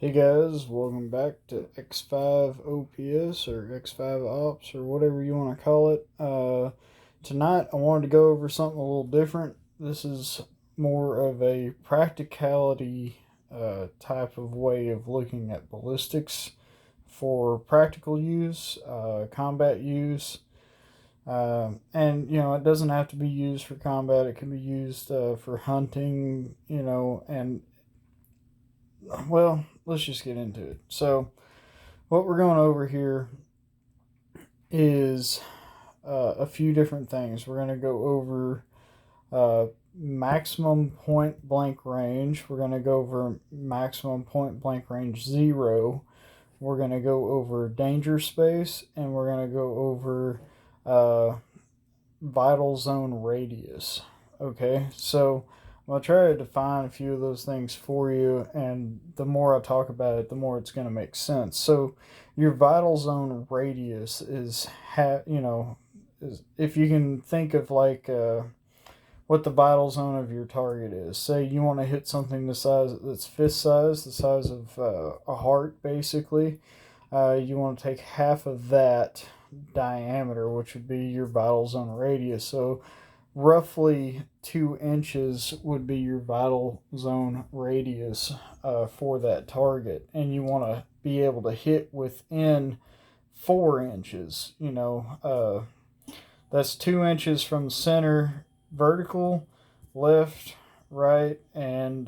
Hey guys, welcome back to X5 OPS or X5 Ops or whatever you want to call it. Tonight I wanted to go over something a little different. This is more of a practicality type of way of looking at ballistics for practical use, combat use. And it doesn't have to be used for combat. It can be used for hunting, and well, let's just get into it. So, what we're going over here is a few different things. We're going to go over maximum point blank range. We're going to go over maximum point blank range 0. We're going to go over danger space, and we're going to go over uh, vital zone radius. Okay, so I'm going to try to define a few of those things for you, and the more I talk about it, the more it's going to make sense. So, your vital zone radius is, if you can think of like what the vital zone of your target is. Say you want to hit something the size that's fist size, the size of a heart, basically. You want to take half of that diameter, which would be your vital zone radius. So roughly 2 inches would be your vital zone radius for that target, and you want to be able to hit within 4 inches. That's 2 inches from the center vertical, left, right, and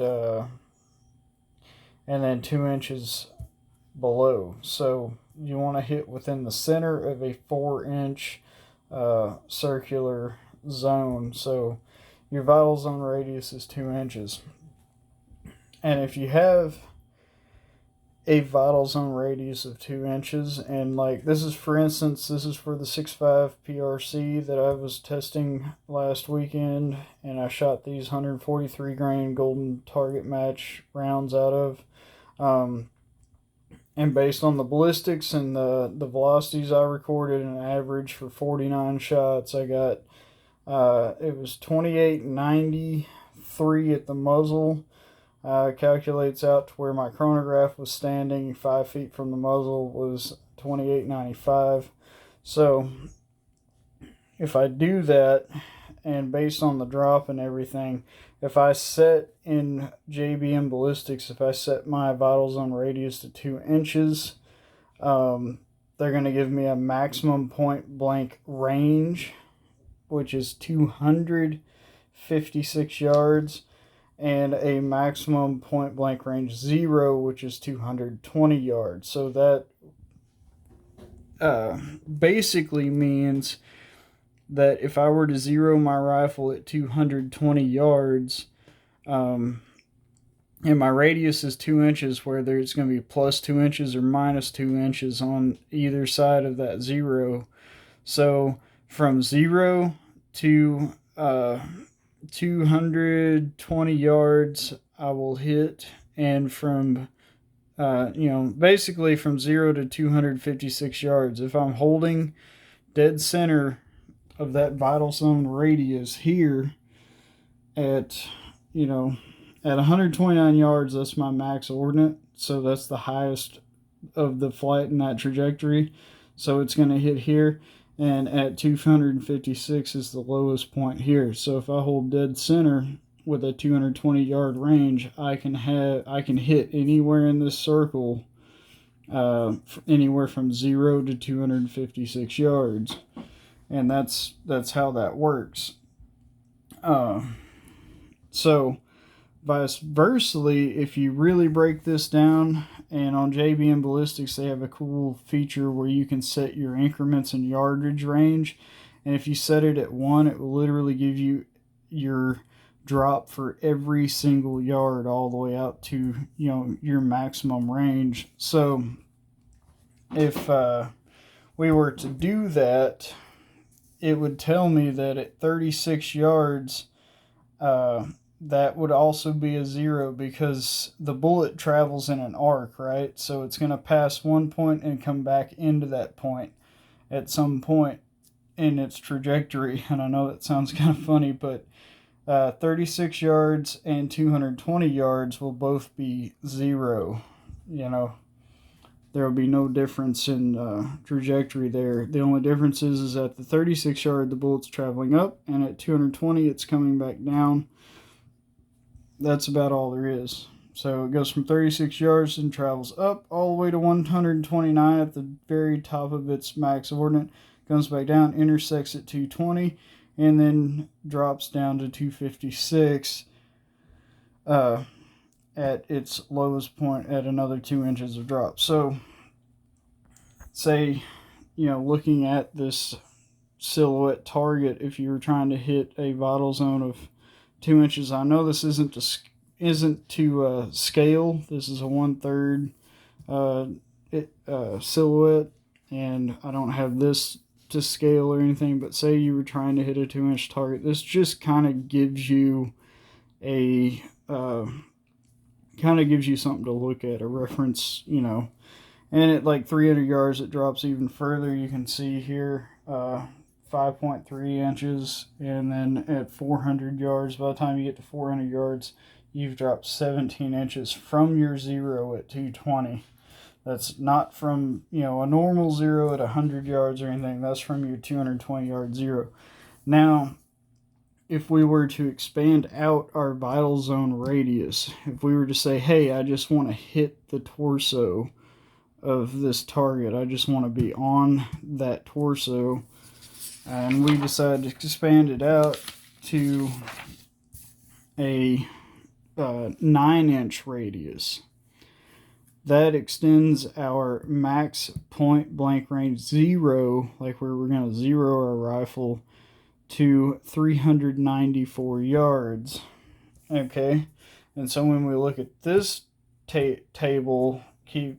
then 2 inches below. So you want to hit within the center of a 4 inch circular zone. So your vital zone radius is 2 inches. And if you have a vital zone radius of 2 inches, and like this is, for instance, this is for the 6.5 PRC that I was testing last weekend, and I shot these 143 grain golden target match rounds out of. And based on the ballistics and the velocities I recorded, an average for 49 shots, I got it was 28.93 at the muzzle. Calculates out to where my chronograph was standing 5 feet from the muzzle was 28.95. So if I do that, and based on the drop and everything, if I set in JBM ballistics, if I set my vital zone radius to 2 inches, they're going to give me a maximum point blank range, which is 256 yards, and a maximum point blank range 0, which is 220 yards. So that basically means that if I were to zero my rifle at 220 yards, and my radius is 2 inches, where there's going to be plus 2 inches or minus 2 inches on either side of that 0. So from 0 to 220 yards, I will hit, and from basically from 0 to 256 yards, if I'm holding dead center of that vital zone radius here at 129 yards, that's my max ordinate. So that's the highest of the flight in that trajectory. So it's going to hit here, and at 256 is the lowest point here. So if I hold dead center with a 220 yard range, I can hit anywhere in this circle, anywhere from 0 to 256 yards, and that's how that works. So vice versa, if you really break this down, and on JBM ballistics they have a cool feature where you can set your increments and yardage range, and if you set it at 1, it will literally give you your drop for every single yard all the way out to your maximum range. So if we were to do that, it would tell me that at 36 yards, that would also be a 0, because the bullet travels in an arc, right? So it's going to pass one point and come back into that point at some point in its trajectory. And I know that sounds kind of funny, but 36 yards and 220 yards will both be 0. there will be no difference in trajectory there. The only difference is at the 36 yard, the bullet's traveling up, and at 220, it's coming back down. That's about all there is. So it goes from 36 yards and travels up all the way to 129 at the very top of its max ordinate, comes back down, intersects at 220, and then drops down to 256 at its lowest point at another 2 inches of drop. So say, looking at this silhouette target, if you were trying to hit a vital zone of 2 inches, I know this isn't to scale. This is a 1/3 silhouette, and I don't have this to scale or anything, but say you were trying to hit a 2-inch target, this just kind of gives you something to look at, a reference, and at like 300 yards it drops even further. You can see here 5.3 inches, and then at 400 yards, by the time you get to 400 yards, you've dropped 17 inches from your zero at 220. That's not from, a normal zero at 100 yards or anything. That's from your 220 yard zero. Now, if we were to expand out our vital zone radius, if we were to say, hey, I just want to hit the torso of this target, I just want to be on that torso, and we decide to expand it out to a 9-inch radius, that extends our max point blank range zero, like where we're going to zero our rifle, to 394 yards. Okay, and so when we look at this table, keeping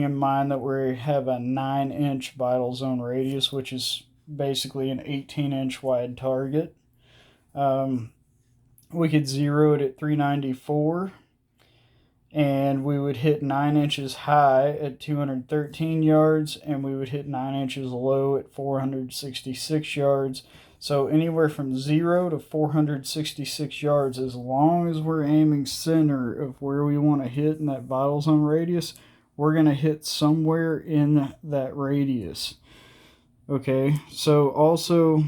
in mind that we have a 9-inch vital zone radius, which is basically an 18-inch wide target, we could zero it at 394, and we would hit 9 inches high at 213 yards, and we would hit 9 inches low at 466 yards. So anywhere from 0 to 466 yards, as long as we're aiming center of where we want to hit in that vital zone radius, we're going to hit somewhere in that radius. Okay, so also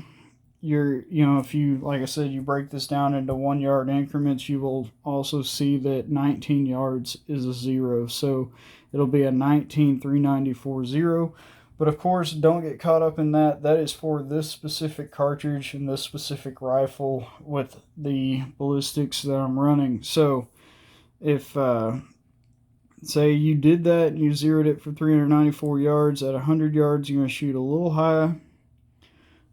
if you, like I said, you break this down into 1 yard increments, you will also see that 19 yards is a zero. So it'll be a 19, 394, 0. But of course, don't get caught up in that. That is for this specific cartridge and this specific rifle with the ballistics that I'm running. So if, say you did that and you zeroed it for 394 yards, at 100 yards, you're going to shoot a little high.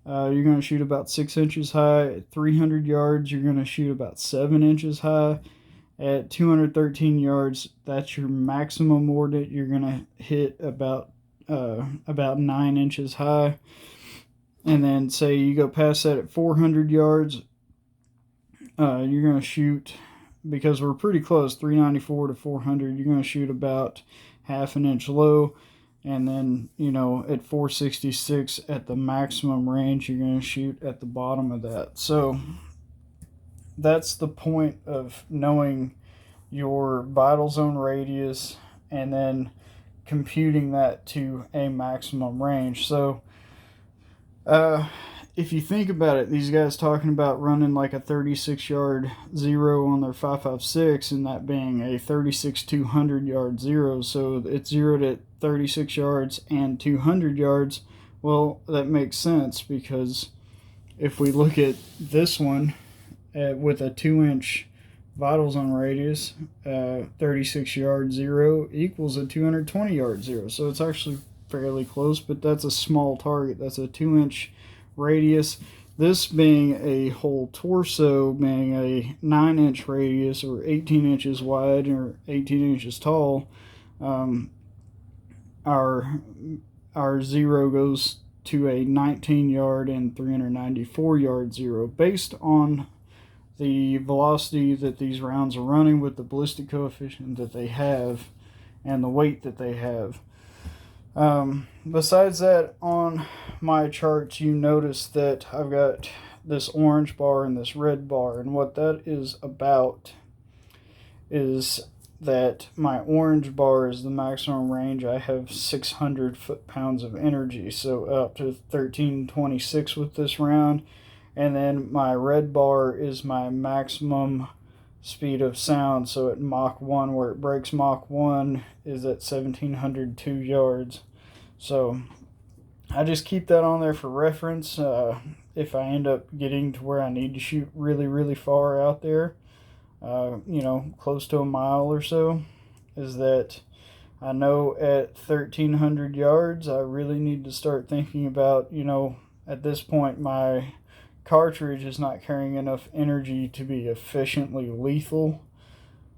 You're going to shoot about 6 inches high. At 300 yards, you're going to shoot about 7 inches high. At 213 yards, that's your maximum ordinate. You're going to hit about 9 inches high. And then say you go past that at 400 yards, you're going to shoot, because we're pretty close, 394 to 400, you're going to shoot about half an inch low. And then, at 466 at the maximum range, you're going to shoot at the bottom of that. So that's the point of knowing your vital zone radius and then computing that to a maximum range. So if you think about it, these guys talking about running like a 36 yard zero on their 5.56, and that being a 36 200 yard zero, so it's zeroed at 36 yards and 200 yards. Well, that makes sense, because if we look at this one with a 2-inch vital zone radius, 36 yard zero equals a 220 yard zero. So it's actually fairly close, but that's a small target. That's a 2-inch radius. This being a whole torso, being a 9-inch radius, or 18 inches wide or 18 inches tall, our zero goes to a 19 yard and 394 yard zero, based on the velocity that these rounds are running, with the ballistic coefficient that they have and the weight that they have. Besides that, on my charts, you notice that I've got this orange bar and this red bar, and what that is about is that my orange bar is the maximum range. I have 600 foot-pounds of energy, so up to 1326 with this round. And then my red bar is my maximum speed of sound, so at Mach 1, where it breaks Mach 1, is at 1702 yards. So I just keep that on there for reference. If I end up getting to where I need to shoot really, really far out there, close to a mile or so, is that I know at 1300 yards, I really need to start thinking about, at this point, my cartridge is not carrying enough energy to be efficiently lethal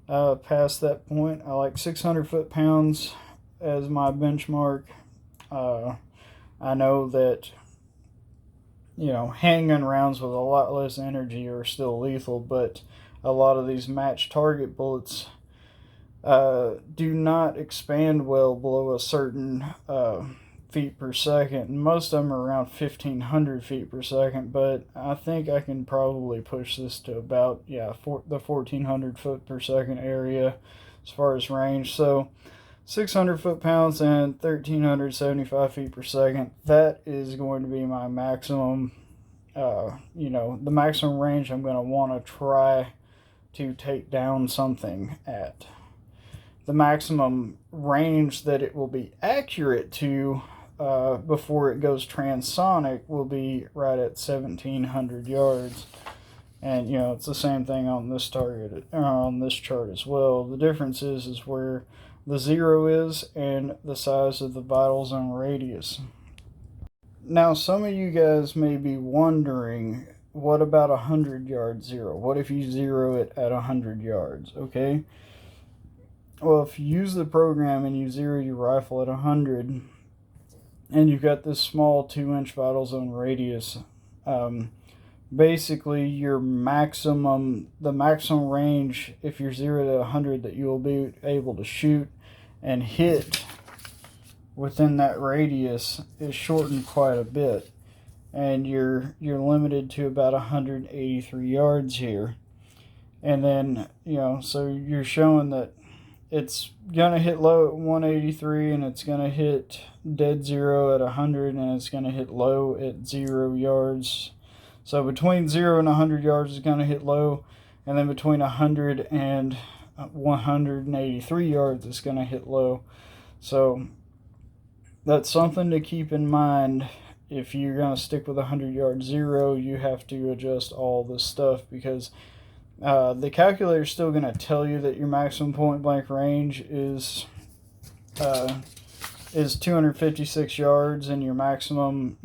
past that point. I like 600 foot-pounds as my benchmark. I know that, handgun rounds with a lot less energy are still lethal, but a lot of these match target bullets do not expand well below a certain feet per second. And most of them are around 1500 feet per second, but I think I can probably push this to about the 1400 foot per second area as far as range. So 600 foot-pounds and 1375 feet per second, that is going to be my maximum, the maximum range I'm going to want to try to take down something at. The maximum range that it will be accurate to before it goes transonic will be right at 1700 yards. And it's the same thing on this target, on this chart as well. The difference is where the 0 is and the size of the vital zone radius. Now, some of you guys may be wondering, what about 100 yard 0? What if you zero it at 100 yards? Okay. Well, if you use the program and you zero your rifle at 100, and you've got this small 2-inch vital zone radius, basically the maximum range, if you're zeroed at 100, that you will be able to shoot and hit within that radius is shortened quite a bit, and you're limited to about 183 yards here. And then so you're showing that it's gonna hit low at 183, and it's gonna hit dead zero at 100, and it's gonna hit low at 0 yards. So between 0 and 100 yards is gonna hit low, and then between 100 and 183 yards is gonna hit low. So that's something to keep in mind. If you're gonna stick with 100 yard 0, you have to adjust all this stuff, because the calculator is still going to tell you that your maximum point blank range is 256 yards, and your maximum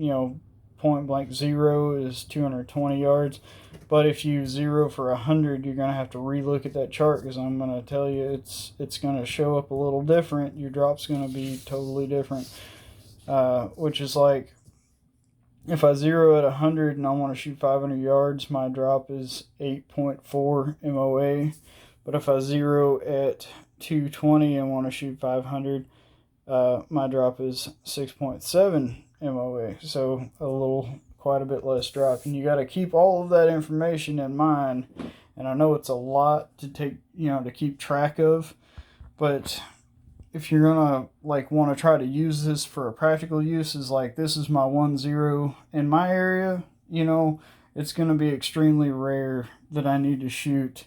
point blank 0 is 220 yards. But if you zero for 100, you're going to have to relook at that chart, because I'm going to tell you it's going to show up a little different. Your drop's going to be totally different, which is like, if I zero at 100 and I want to shoot 500 yards, my drop is 8.4 MOA. But if I zero at 220 and want to shoot 500, my drop is 6.7 MOA. So quite a bit less drop. And you got to keep all of that information in mind. And I know it's a lot to take, to keep track of, but if you're gonna want to try to use this for a practical use, is this is my 1-0 in my area, it's gonna be extremely rare that I need to shoot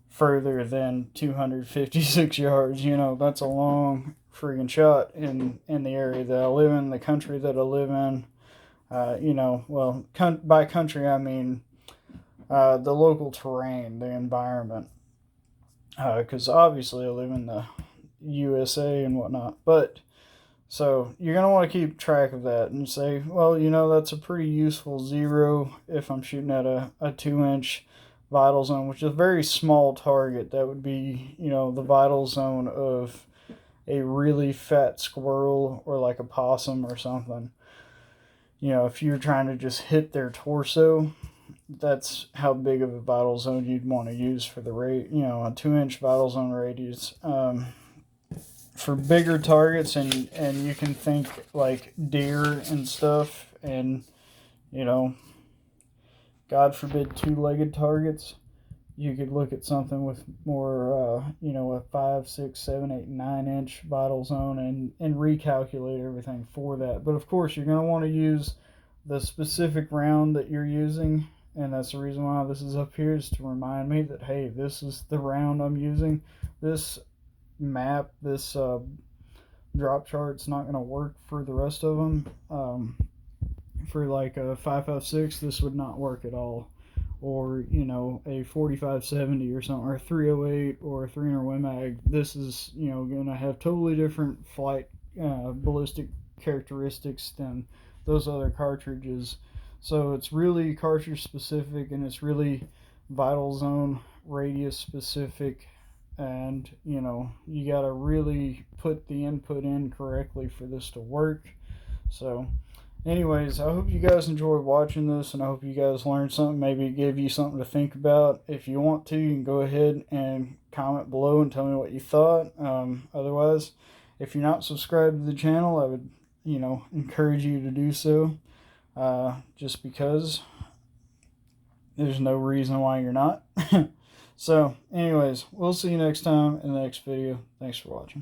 further than 256 yards. That's a long friggin' shot in the area that I live in, the country that I live in. By country I mean the local terrain, the environment, because obviously I live in the USA and whatnot. But so you're going to want to keep track of that and say, well, that's a pretty useful 0 if I'm shooting at a 2-inch vital zone, which is a very small target. That would be the vital zone of a really fat squirrel or like a possum or something. If you're trying to just hit their torso, that's how big of a vital zone you'd want to use for the rate, a 2-inch vital zone radius. For bigger targets, and you can think like deer and stuff, and God forbid 2-legged targets, you could look at something with more, a 5, 6, 7, 8, 9 inch vital zone and recalculate everything for that. But of course, you're going to want to use the specific round that you're using, and that's the reason why this is up here, is to remind me that, hey, this is the round I'm using. This map, this drop chart's not going to work for the rest of them. For like a 5.56, this would not work at all. Or a 4570 or something, or a 308 or a 300 Win Mag. This is going to have totally different flight ballistic characteristics than those other cartridges. So it's really cartridge specific, and it's really vital zone radius specific, and you got to really put the input in correctly for this to work. So anyways, I hope you guys enjoyed watching this, and I hope you guys learned something. Maybe it gave you something to think about. If you want to, you can go ahead and comment below and tell me what you thought. Otherwise, if you're not subscribed to the channel, I would encourage you to do so, just because there's no reason why you're not. So anyways, we'll see you next time in the next video. Thanks for watching.